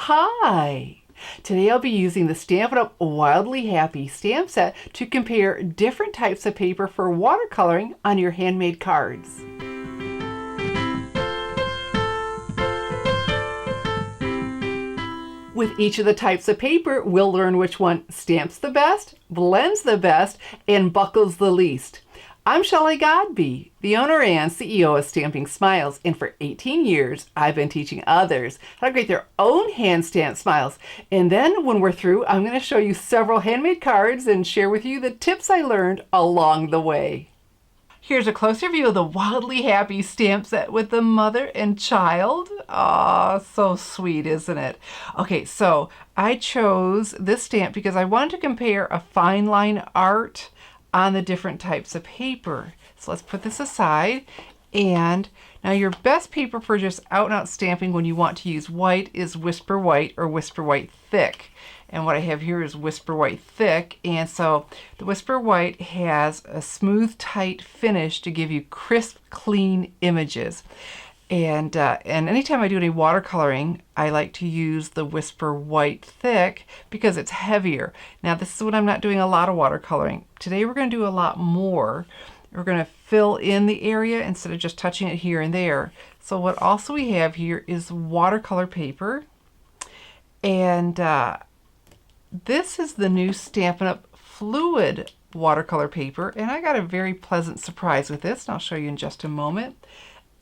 Hi! Today I'll be using the Stampin' Up! Wildly Happy stamp set to compare different types of paper for watercoloring on your handmade cards. With each of the types of paper, we'll learn which one stamps the best, blends the best, and buckles the least. I'm Shelly Godby, the owner and CEO of Stamping Smiles, and for 18 years, I've been teaching others how to create their own hand-stamped smiles. And then when we're through, I'm going to show you several handmade cards and share with you the tips I learned along the way. Here's a closer view of the Wildly Happy stamp set with the mother and child. Aw, so sweet, isn't it? Okay, so I chose this stamp because I wanted to compare a fine line art on the different types of paper. So let's put this aside. And now your best paper for just out and out stamping when you want to use white is Whisper White or Whisper White Thick. And what I have here is Whisper White Thick. And so the Whisper White has a smooth, tight finish to give you crisp, clean images. And anytime I do any watercoloring, I like to use the Whisper White Thick because it's heavier. Now this is when I'm not doing a lot of watercoloring. Today we're going to do a lot more. We're going to fill in the area instead of just touching it here and there. So what also we have here is watercolor paper. And this is the new Stampin' Up! Fluid watercolor paper. And I got a very pleasant surprise with this, and I'll show you in just a moment.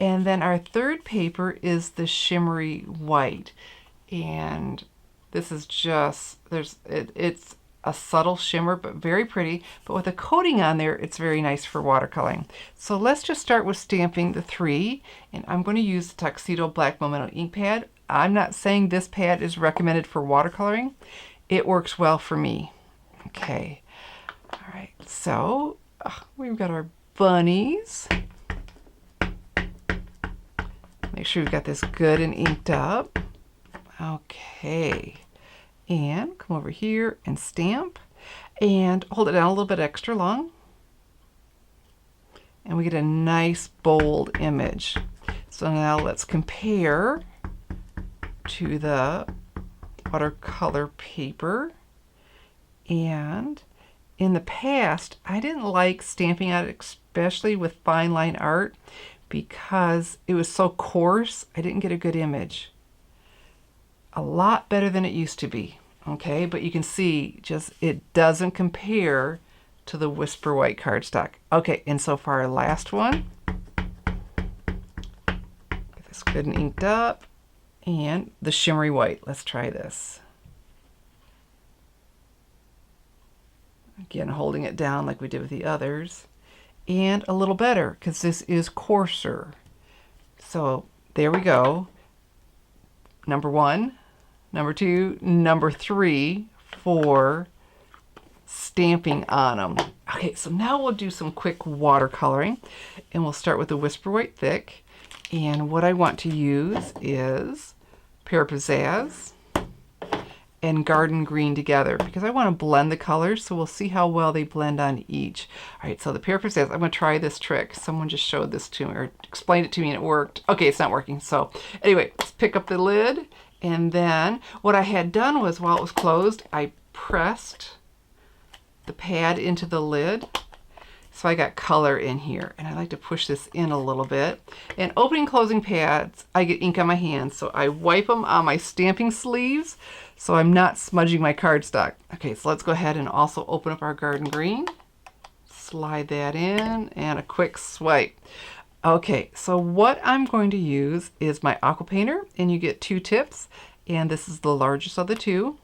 And then our third paper is the Shimmery White. And this is just, it's a subtle shimmer, but very pretty. But with a coating on there, it's very nice for watercoloring. So let's just start with stamping the three. And I'm going to use the Tuxedo Black Memento ink pad. I'm not saying this pad is recommended for watercoloring. It works well for me. Okay. All right. So we've got our bunnies. Make sure you've got this good and inked up. Okay. And come over here and stamp. And hold it down a little bit extra long. And we get a nice bold image. So now let's compare to the watercolor paper. And in the past, I didn't like stamping out, especially with fine line art, because it was so coarse, I didn't get a good image. A lot better than it used to be, okay? But you can see just it doesn't compare to the Whisper White cardstock. Okay, and so for our last one, get this good and inked up, and the Shimmery White. Let's try this. Again, holding it down like we did with the others. And a little better because this is coarser. So there we go. Number one, number two, number three for stamping on them. Okay, so now we'll do some quick watercoloring, and we'll start with the Whisper White Thick. And what I want to use is Pear Pizzazz and Garden Green together because I want to blend the colors, so we'll see how well they blend on each. All right, so the Pear Pizzazz, I'm going to try this trick. Someone just showed this to me or explained it to me and it worked. Okay, it's not working. So anyway, let's pick up the lid, and then what I had done was while it was closed, I pressed the pad into the lid. So I got color in here, and I like to push this in a little bit. And opening and closing pads, I get ink on my hands, so I wipe them on my stamping sleeves so I'm not smudging my cardstock. Okay, so let's go ahead and also open up our Garden Green. Slide that in, and a quick swipe. Okay, so what I'm going to use is my Aqua Painter, and you get two tips, and this is the largest of the two.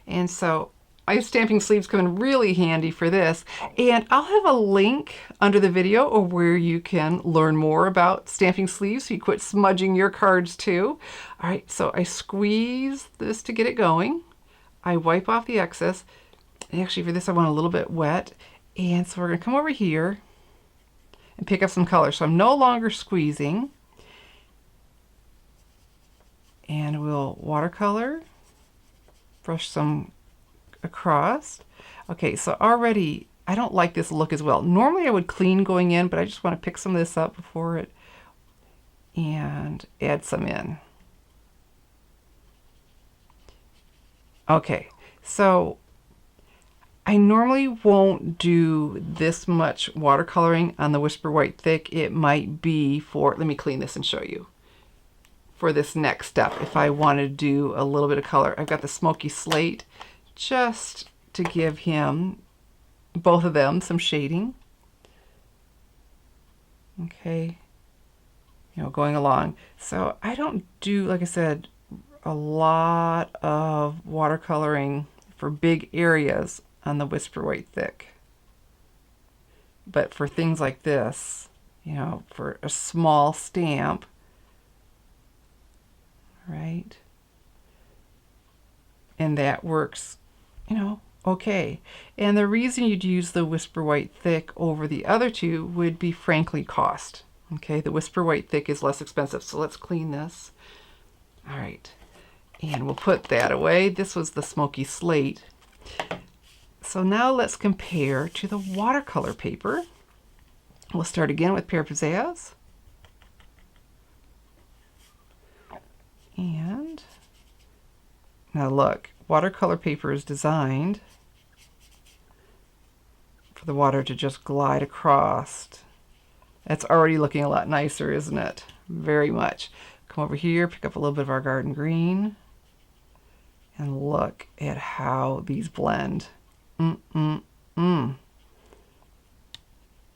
And so my stamping sleeves come in really handy for this, and I'll have a link under the video of where you can learn more about stamping sleeves so you quit smudging your cards too. All right, so I squeeze this to get it going. I wipe off the excess. And actually for this I want a little bit wet, and so we're going to come over here and pick up some color. So I'm no longer squeezing, and we'll watercolor, brush some across. Okay, so already I don't like this look as well. Normally I would clean going in, but I just want to pick some of this up before it and add some in. Okay, so I normally won't do this much watercoloring on the Whisper White Thick. It might be for, let me clean this and show you, for this next step if I want to do a little bit of color. I've got the Smoky Slate just to give him, both of them, some shading. Okay, you know, going along. So I don't do, like I said, a lot of watercoloring for big areas on the Whisper White Thick. But for things like this, you know, for a small stamp, right? And that works, you know, okay. And the reason you'd use the Whisper White Thick over the other two would be frankly cost. Okay, the Whisper White Thick is less expensive. So let's clean this. All right, and we'll put that away. This was the Smoky Slate. So now let's compare to the watercolor paper. We'll start again with Pear Pizzazz. And now look, watercolor paper is designed for the water to just glide across. That's already looking a lot nicer, isn't it? Very much. Come over here, pick up a little bit of our garden green, and look at how these blend.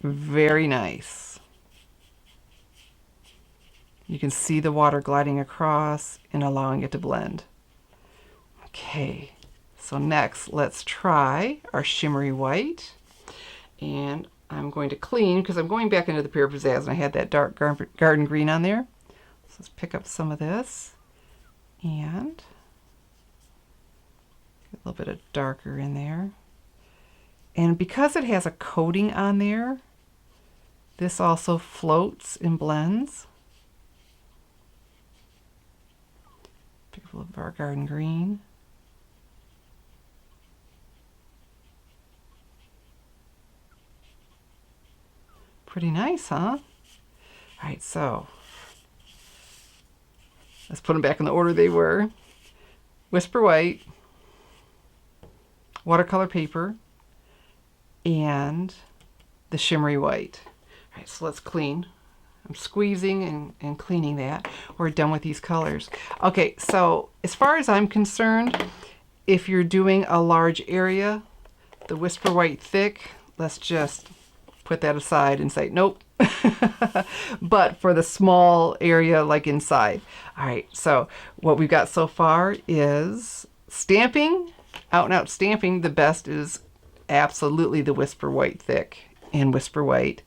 Very nice. You can see the water gliding across and allowing it to blend. Okay, so next let's try our shimmery white. And I'm going to clean because I'm going back into the Pear Pizzazz and I had that dark garden green on there. So let's pick up some of this and get a little bit of darker in there. And because it has a coating on there, this also floats and blends. Pick up a little bit of our garden green. Pretty nice, huh? All right, so let's put them back in the order they were. Whisper White, watercolor paper, and the shimmery white. All right, so let's clean. I'm squeezing and cleaning that. We're done with these colors. Okay, so as far as I'm concerned, if you're doing a large area, the Whisper White Thick, let's just put that aside and say, nope. But for the small area, like inside. All right, so what we've got so far is stamping, out and out stamping. The best is absolutely the Whisper White Thick and Whisper White.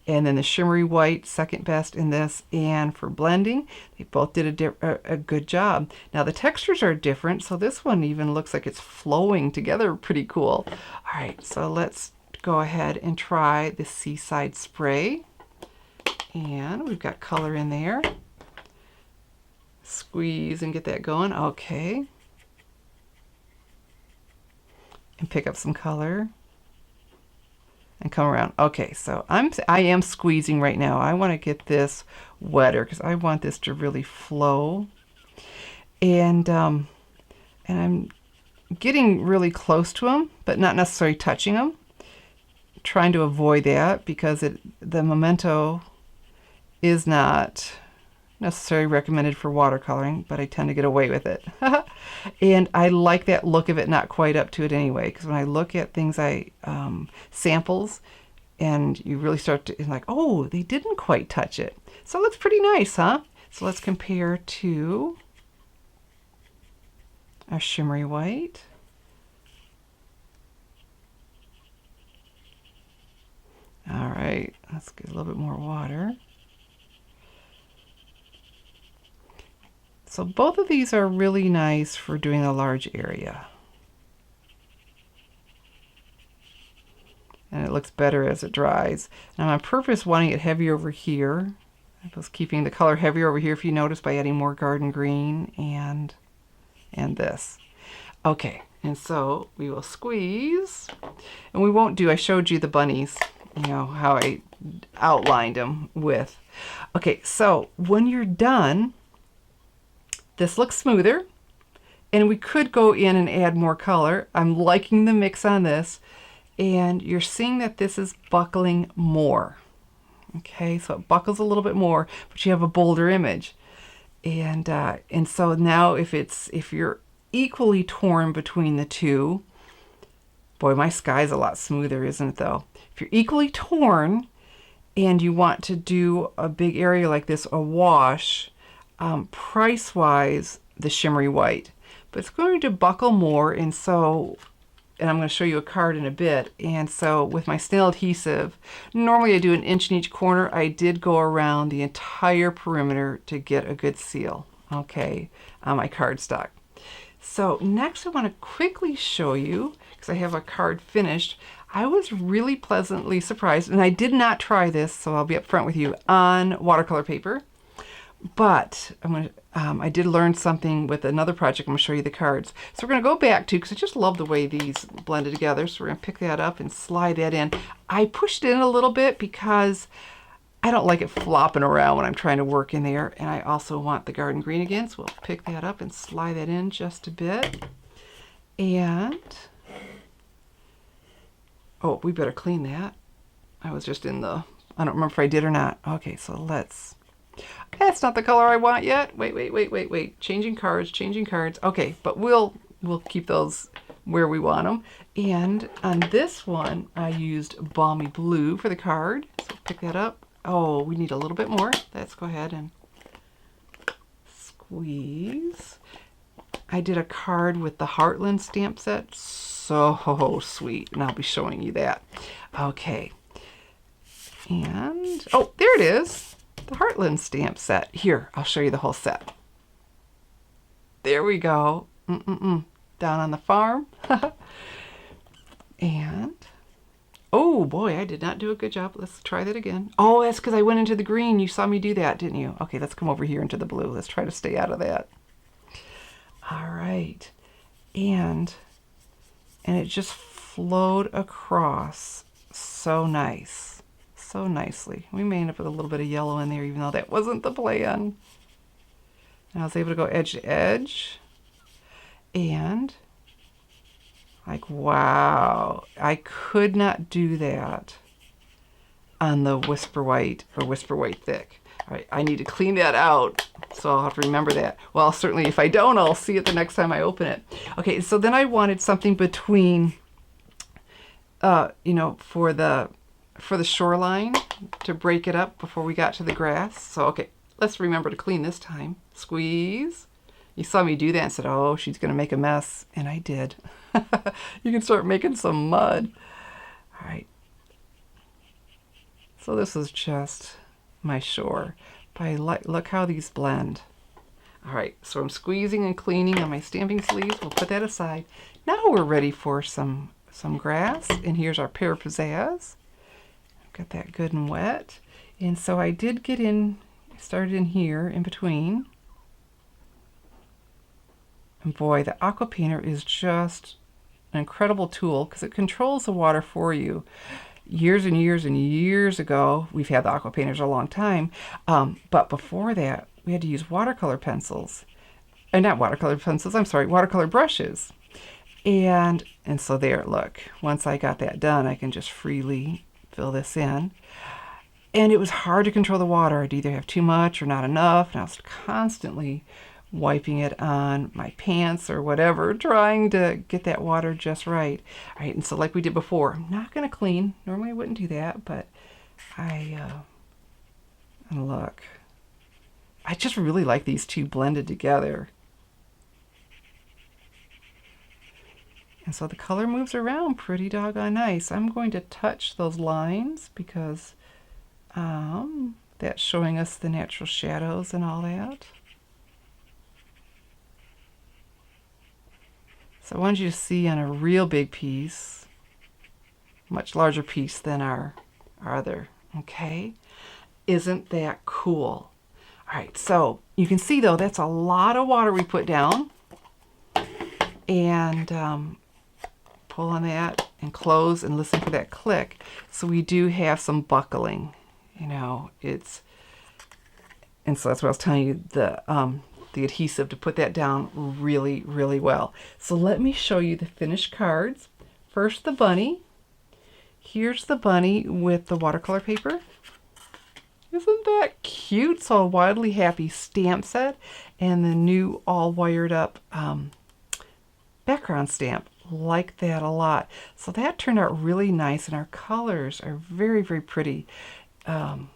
And then the shimmery white, second best in this. And for blending, they both did a good job. Now the textures are different, so this one even looks like it's flowing together pretty cool. All right, so let's go ahead and try the Seaside spray. And we've got color in there. Squeeze and get that going. Okay. And pick up some color. And come around. Okay, so I am squeezing right now. I want to get this wetter because I want this to really flow. And I'm getting really close to them, but not necessarily touching them. Trying to avoid that because the Memento is not necessarily recommended for watercoloring, but I tend to get away with it. And I like that look of it not quite up to it anyway, because when I look at things samples, and you really start to, like, oh, they didn't quite touch it. So it looks pretty nice, huh? So let's compare to our shimmery white. All right, let's get a little bit more water. So both of these are really nice for doing a large area. And it looks better as it dries. And I'm on purpose wanting it heavier over here. I was keeping the color heavier over here, if you notice, by adding more garden green and this. Okay, and so we will squeeze. And we won't do, I showed you the bunnies, you know, how I outlined them with. Okay, so when you're done, this looks smoother, And we could go in and add more color. I'm liking the mix on this. And you're seeing that this is buckling more. Okay, so it buckles a little bit more, but you have a bolder image. And so now if you're equally torn between the two, boy, my sky's a lot smoother, isn't it though? If you're equally torn and you want to do a big area like this, a wash, price-wise, the Shimmery White. But it's going to buckle more, and I'm going to show you a card in a bit. And so with my snail adhesive, normally I do 1 inch in each corner. I did go around the entire perimeter to get a good seal, okay, on my cardstock. So next I want to quickly show you, because I have a card finished, I was really pleasantly surprised, and I did not try this, so I'll be upfront with you, on watercolor paper. But I did learn something with another project. I'm going to show you the cards. So we're going to go back to, because I just love the way these blended together. So we're going to pick that up and slide that in. I pushed it in a little bit because I don't like it flopping around when I'm trying to work in there. And I also want the garden green again. So we'll pick that up and slide that in just a bit. And, oh, we better clean that. I was just in the, I don't remember if I did or not. Okay, so let's. That's not the color I want yet. Wait. Changing cards. Okay, but we'll keep those where we want them. And on this one, I used Balmy Blue for the card. So pick that up. Oh, we need a little bit more. Let's go ahead and squeeze. I did a card with the Heartland Stamp Set. So sweet. And I'll be showing you that. Okay. And, oh, there it is. The Heartland Stamp Set. Here, I'll show you the whole set. There we go. Down on the farm. And, oh boy, I did not do a good job. Let's try that again. Oh, that's because I went into the green. You saw me do that, didn't you? Okay, let's come over here into the blue. Let's try to stay out of that. All right. And it just flowed across so nice. So nicely. We may end up with a little bit of yellow in there, even though that wasn't the plan. And I was able to go edge to edge. And like, wow, I could not do that on the Whisper White or Whisper White Thick. All right, I need to clean that out, so I'll have to remember that. Well, certainly if I don't, I'll see it the next time I open it. Okay, so then I wanted something between, for the shoreline to break it up before we got to the grass. So, okay, let's remember to clean this time. Squeeze. You saw me do that and said, oh, she's going to make a mess. And I did. You can start making some mud. All right. So this is just my shore. But look how these blend. All right, so I'm squeezing and cleaning on my stamping sleeves. We'll put that aside. Now we're ready for some grass. And here's our Pear Pizzazz. Got that good and wet. And so I did started in here in between. And boy, the Aqua Painter is just an incredible tool because it controls the water for you. Years and years and years ago, we've had the Aqua Painters a long time, but before that, we had to use watercolor pencils. Not watercolor pencils, I'm sorry, watercolor brushes. And so there, look, once I got that done, I can just freely fill this in. And it was hard to control the water. I'd either have too much or not enough, and I was constantly wiping it on my pants or whatever, trying to get that water just right. All right, and so like we did before, I'm not going to clean. Normally I wouldn't do that, but and look, I just really like these two blended together. And so the color moves around pretty doggone nice. I'm going to touch those lines because that's showing us the natural shadows and all that. So I wanted you to see on a real big piece, much larger piece than our other, okay? Isn't that cool? All right, so you can see though, that's a lot of water we put down. And pull on that and close and listen for that click. So we do have some buckling, and so that's what I was telling you, the the adhesive to put that down really, really well. So let me show you the finished cards. First, the bunny. Here's the bunny with the watercolor paper. Isn't that cute? So a Wildly Happy stamp set and the new all wired up background stamp. Like that a lot. So that turned out really nice, and our colors are very, very pretty. And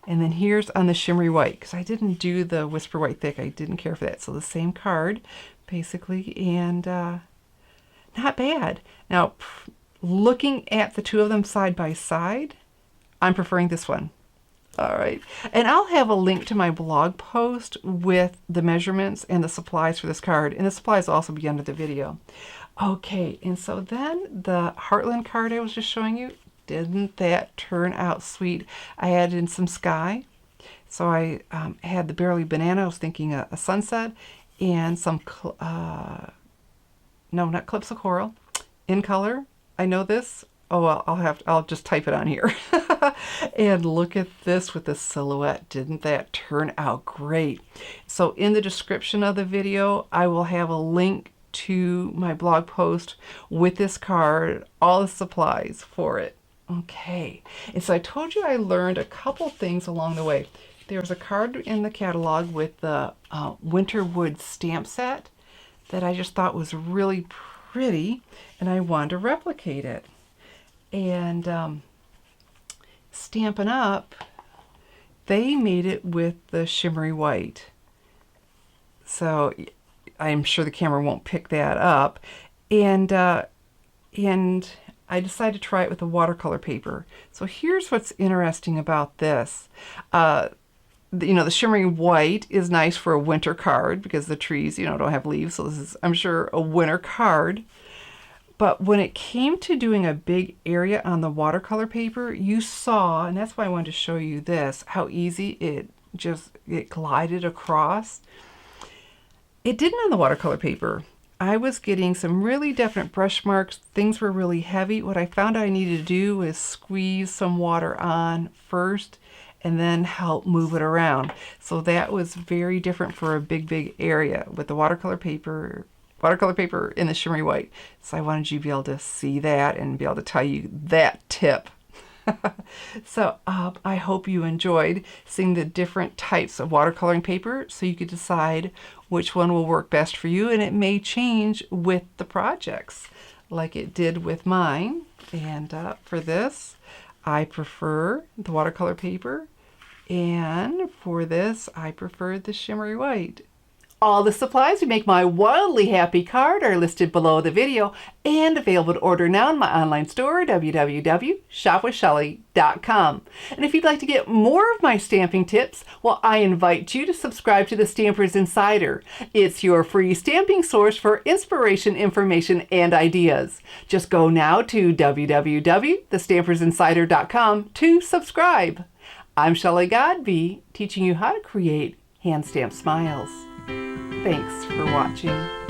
then here's on the shimmery white, because I didn't do the Whisper White Thick. I didn't care for that. So the same card, basically, and not bad. Now, looking at the two of them side by side, I'm preferring this one. All right, and I'll have a link to my blog post with the measurements and the supplies for this card, and the supplies will also be under the video. Okay, and so then the Heartland card I was just showing you, didn't that turn out sweet? I added in some sky, so I had the Barely Banana, I was thinking a sunset, and some, no, not Clips of Coral, in color. I know this. Oh, well, I'll just type it on here. And look at this with the silhouette. Didn't that turn out great? So in the description of the video, I will have a link to my blog post with this card, all the supplies for it. Okay, and so I told you I learned a couple things along the way. There was a card in the catalog with the Winterwood stamp set that I just thought was really pretty, and I wanted to replicate it. And Stampin' Up, they made it with the shimmery white. So I'm sure the camera won't pick that up. And I decided to try it with the watercolor paper. So here's what's interesting about this. The shimmery white is nice for a winter card because the trees, don't have leaves. So this is, I'm sure, a winter card. But when it came to doing a big area on the watercolor paper, you saw, and that's why I wanted to show you this, how easy it glided across. It didn't on the watercolor paper. I was getting some really definite brush marks. Things were really heavy. What I found I needed to do is squeeze some water on first and then help move it around. So that was very different for a big, big area with the watercolor paper in the shimmery white. So I wanted you to be able to see that and be able to tell you that tip. So I hope you enjoyed seeing the different types of watercoloring paper so you could decide which one will work best for you, and it may change with the projects like it did with mine. And for this, I prefer the watercolor paper, and for this, I prefer the shimmery white. All the supplies to make my Wildly Happy card are listed below the video and available to order now in my online store, www.shopwithshelly.com. And if you'd like to get more of my stamping tips, well, I invite you to subscribe to the Stampers Insider. It's your free stamping source for inspiration, information, and ideas. Just go now to www.thestampersinsider.com to subscribe. I'm Shelly Godby, teaching you how to create hand-stamped smiles. Thanks for watching.